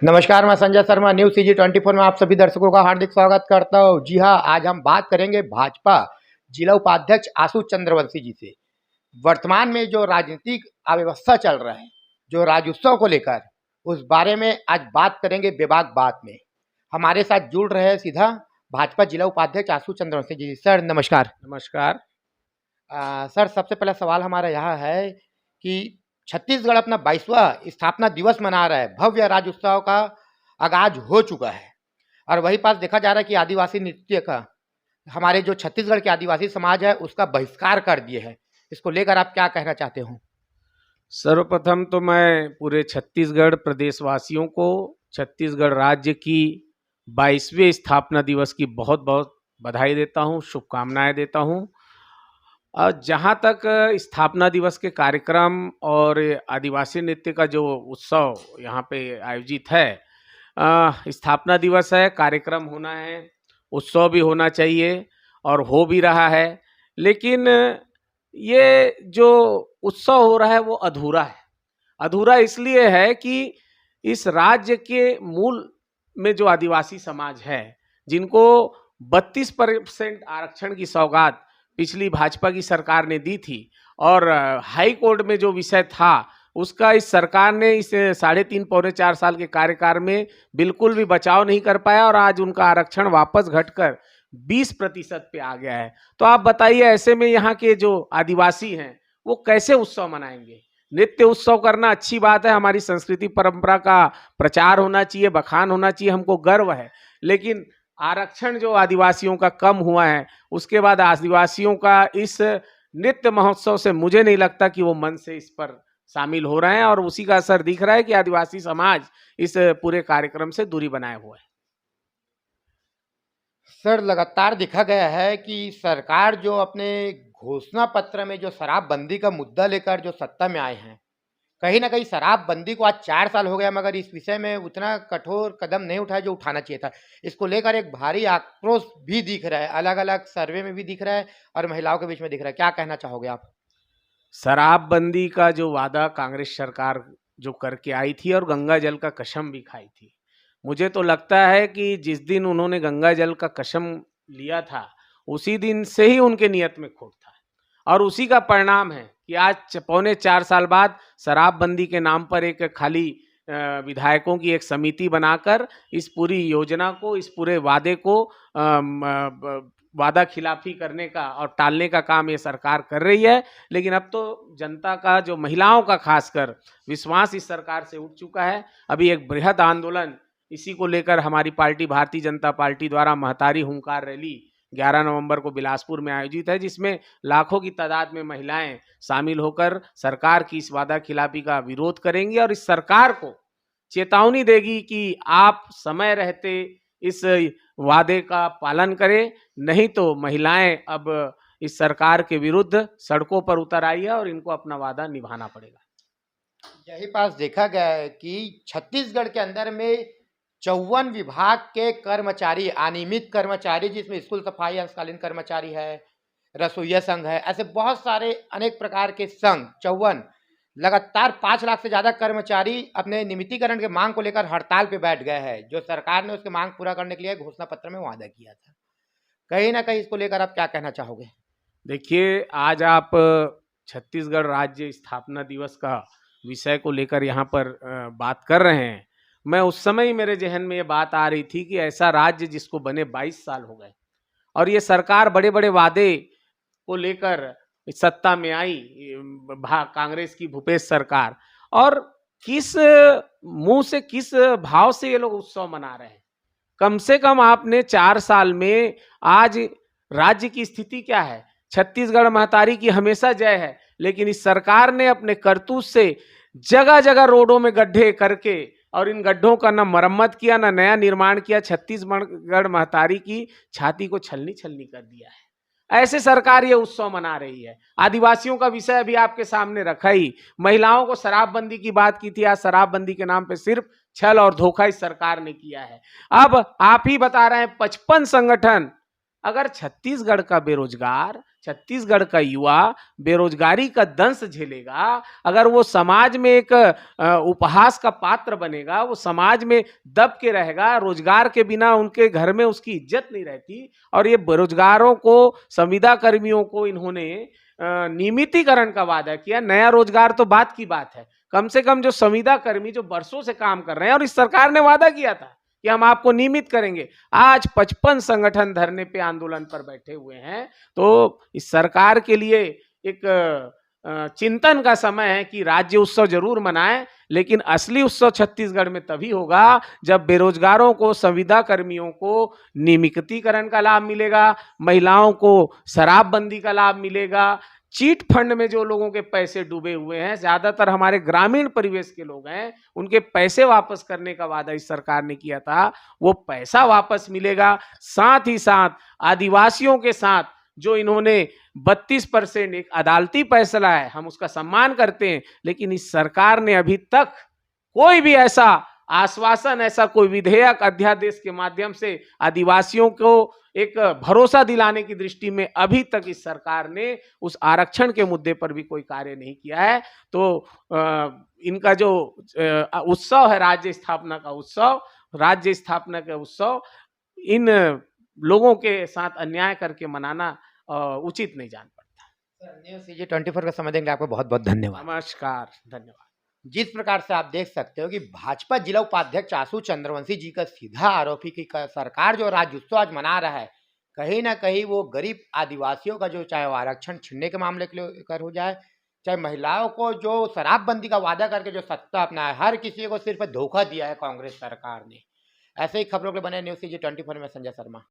नमस्कार, मैं Sanjay Sharma news CG24 में आप सभी दर्शकों का हार्दिक स्वागत करता हूं। जी हां, आज हम बात करेंगे भाजपा जिला उपाध्यक्ष आशु चंद्रवंशी जी से। वर्तमान में जो राजनीतिक अव्यवस्था चल रहा है, जो राज्योत्सव को लेकर, उस बारे में आज बात करेंगे बेबाक बात में। हमारे साथ जुड़ रहे हैं सीधा भाजपा जिला उपाध्यक्ष आशु चंद्रवंशी जी। सर नमस्कार। नमस्कार। सर सबसे पहला सवाल हमारा यह है कि छत्तीसगढ़ अपना 22वां स्थापना दिवस मना रहा है। भव्य राज्योत्सव का आगाज हो चुका है और वही पास देखा जा रहा है कि आदिवासी नृत्य का हमारे जो छत्तीसगढ़ के आदिवासी समाज है उसका बहिष्कार कर दिए है। इसको लेकर आप क्या कहना चाहते हो? सर्वप्रथम तो मैं पूरे छत्तीसगढ़ प्रदेशवासियों को छत्तीसगढ़ राज्य की 22वें स्थापना दिवस की बहुत बहुत बधाई देता हूं, शुभकामनाएं देता हूं। जहां तक स्थापना दिवस के कार्यक्रम और आदिवासी नृत्य का जो उत्सव यहाँ पे आयोजित है, स्थापना दिवस है, कार्यक्रम होना है, उत्सव भी होना चाहिए और हो भी रहा है। लेकिन ये जो उत्सव हो रहा है वो अधूरा है। अधूरा इसलिए है कि इस राज्य के मूल में जो आदिवासी समाज है, जिनको 32% आरक्षण की सौगात पिछली भाजपा की सरकार ने दी थी और हाई कोर्ट में जो विषय था उसका इस सरकार ने इस 3.5 पौने 4 साल के कार्यकाल में बिल्कुल भी बचाव नहीं कर पाया और आज उनका आरक्षण वापस घटकर 20% पे आ गया है। तो आप बताइए, ऐसे में यहाँ के जो आदिवासी हैं वो कैसे उत्सव मनाएंगे? नृत्य उत्सव करना अच्छी बात है, हमारी संस्कृति परंपरा का प्रचार होना चाहिए, बखान होना चाहिए, हमको गर्व है। लेकिन आरक्षण जो आदिवासियों का कम हुआ है, उसके बाद आदिवासियों का इस नृत्य महोत्सव से मुझे नहीं लगता कि वो मन से इस पर शामिल हो रहे हैं और उसी का असर दिख रहा है कि आदिवासी समाज इस पूरे कार्यक्रम से दूरी बनाए हुए है। सर लगातार देखा गया है कि सरकार जो अपने घोषणा पत्र में जो शराबबंदी का मुद्दा लेकर जो सत्ता में आए हैं, कहीं ना कहीं शराबबंदी को आज 4 साल हो गया मगर इस विषय में उतना कठोर कदम नहीं उठाया जो उठाना चाहिए था। इसको लेकर एक भारी आक्रोश भी दिख रहा है, अलग अलग सर्वे में भी दिख रहा है और महिलाओं के बीच में दिख रहा है। क्या कहना चाहोगे आप? शराबबंदी का जो वादा कांग्रेस सरकार जो करके आई थी और गंगा जल का कसम भी खाई थी, मुझे तो लगता है कि जिस दिन उन्होंने गंगा जल का कसम लिया था उसी दिन से ही उनके नियत में खोट था और उसी का परिणाम है कि आज पौने 4 साल बाद शराबबंदी के नाम पर एक खाली विधायकों की एक समिति बनाकर इस पूरी योजना को, इस पूरे वादे को वादा खिलाफी करने का और टालने का काम ये सरकार कर रही है। लेकिन अब तो जनता का, जो महिलाओं का खासकर, विश्वास इस सरकार से उठ चुका है। अभी एक बृहद आंदोलन इसी को लेकर हमारी पार्टी भारतीय जनता पार्टी द्वारा महतारी हुंकार रैली 11 नवंबर को बिलासपुर में आयोजित है, जिसमें लाखों की तादाद में महिलाएं शामिल होकर सरकार की इस वादा खिलाफी का विरोध करेंगी और इस सरकार को चेतावनी देगी कि आप समय रहते इस वादे का पालन करें, नहीं तो महिलाएं अब इस सरकार के विरुद्ध सड़कों पर उतर आई है और इनको अपना वादा निभाना पड़ेगा। यही पास देखा गया है कि छत्तीसगढ़ के अंदर में 54 विभाग के कर्मचारी, अनियमित कर्मचारी, जिसमें स्कूल सफाई अंशकालीन कर्मचारी है, रसोईया संघ है, ऐसे बहुत सारे अनेक प्रकार के संघ 54 लगातार 5 लाख से ज्यादा कर्मचारी अपने नियमितीकरण के मांग को लेकर हड़ताल पे बैठ गए हैं, जो सरकार ने उसके मांग पूरा करने के लिए घोषणा पत्र में वादा किया था। कहीं ना कहीं इसको लेकर आप क्या कहना चाहोगे? देखिए, आज आप छत्तीसगढ़ राज्य स्थापना दिवस का विषय को लेकर यहाँ पर बात कर रहे हैं। मैं उस समय ही मेरे जहन में ये बात आ रही थी कि ऐसा राज्य जिसको बने 22 साल हो गए और ये सरकार बड़े बड़े वादे को लेकर सत्ता में आई, कांग्रेस की भूपेश सरकार, और किस मुंह से, किस भाव से ये लोग उत्सव मना रहे हैं। कम से कम आपने 4 साल में आज राज्य की स्थिति क्या है? छत्तीसगढ़ महतारी की हमेशा जय है, लेकिन इस सरकार ने अपने करतूत से जगह जगह रोडों में गड्ढे करके और इन गड्ढों का ना मरम्मत किया, ना नया निर्माण किया, छत्तीसगढ़ महतारी की छाती को छलनी छलनी कर दिया है। ऐसे सरकार ये उत्सव मना रही है। आदिवासियों का विषय अभी आपके सामने रखा ही, महिलाओं को शराबबंदी की बात की थी, आज शराबबंदी के नाम पे सिर्फ छल और धोखा इस सरकार ने किया है। अब आप ही बता रहे हैं 55 संगठन, अगर छत्तीसगढ़ का बेरोजगार, छत्तीसगढ़ का युवा बेरोजगारी का दंश झेलेगा, अगर वो समाज में एक उपहास का पात्र बनेगा, वो समाज में दब के रहेगा, रोजगार के बिना उनके घर में उसकी इज्जत नहीं रहती। और ये बेरोजगारों को, संविदा कर्मियों को इन्होंने नियमितीकरण का वादा किया। नया रोजगार तो बात की बात है, कम से कम जो संविदा कर्मी जो बरसों से काम कर रहे हैं, और इस सरकार ने वादा किया था कि हम आपको नियमित करेंगे। आज 55 संगठन धरने पे, आंदोलन पर बैठे हुए हैं। तो इस सरकार के लिए एक चिंतन का समय है कि राज्य उत्सव जरूर मनाएं, लेकिन असली उत्सव छत्तीसगढ़ में तभी होगा जब बेरोजगारों को, संविदा कर्मियों को नियमितीकरण का लाभ मिलेगा, महिलाओं को शराबबंदी का लाभ मिलेगा, चीट फंड में जो लोगों के पैसे डूबे हुए हैं, ज्यादातर हमारे ग्रामीण परिवेश के लोग हैं, उनके पैसे वापस करने का वादा इस सरकार ने किया था, वो पैसा वापस मिलेगा। साथ ही साथ आदिवासियों के साथ जो इन्होंने 32% एक अदालती फैसला है, हम उसका सम्मान करते हैं, लेकिन इस सरकार ने अभी तक कोई भी ऐसा आश्वासन, ऐसा कोई विधेयक, अध्यादेश के माध्यम से आदिवासियों को एक भरोसा दिलाने की दृष्टि में अभी तक इस सरकार ने उस आरक्षण के मुद्दे पर भी कोई कार्य नहीं किया है। तो इनका जो उत्सव है, राज्य स्थापना का उत्सव, इन लोगों के साथ अन्याय करके मनाना उचित नहीं जान पड़ता। न्यूज़ CG24 का समय देने के लिए आपको बहुत बहुत धन्यवाद। नमस्कार, धन्यवाद। जिस प्रकार से आप देख सकते हो कि भाजपा जिला उपाध्यक्ष आशु चंद्रवंशी जी का सीधा आरोप है कि सरकार जो राज्योत्सव आज मना रहा है, कहीं ना कहीं वो गरीब आदिवासियों का जो, चाहे वो आरक्षण छीनने के मामले के लेकर हो जाए, चाहे महिलाओं को जो शराबबंदी का वादा करके जो सत्ता अपना है, हर किसी को सिर्फ धोखा दिया है कांग्रेस सरकार ने। ऐसे ही खबरों के बने न्यूज़ CG24 में संजय शर्मा।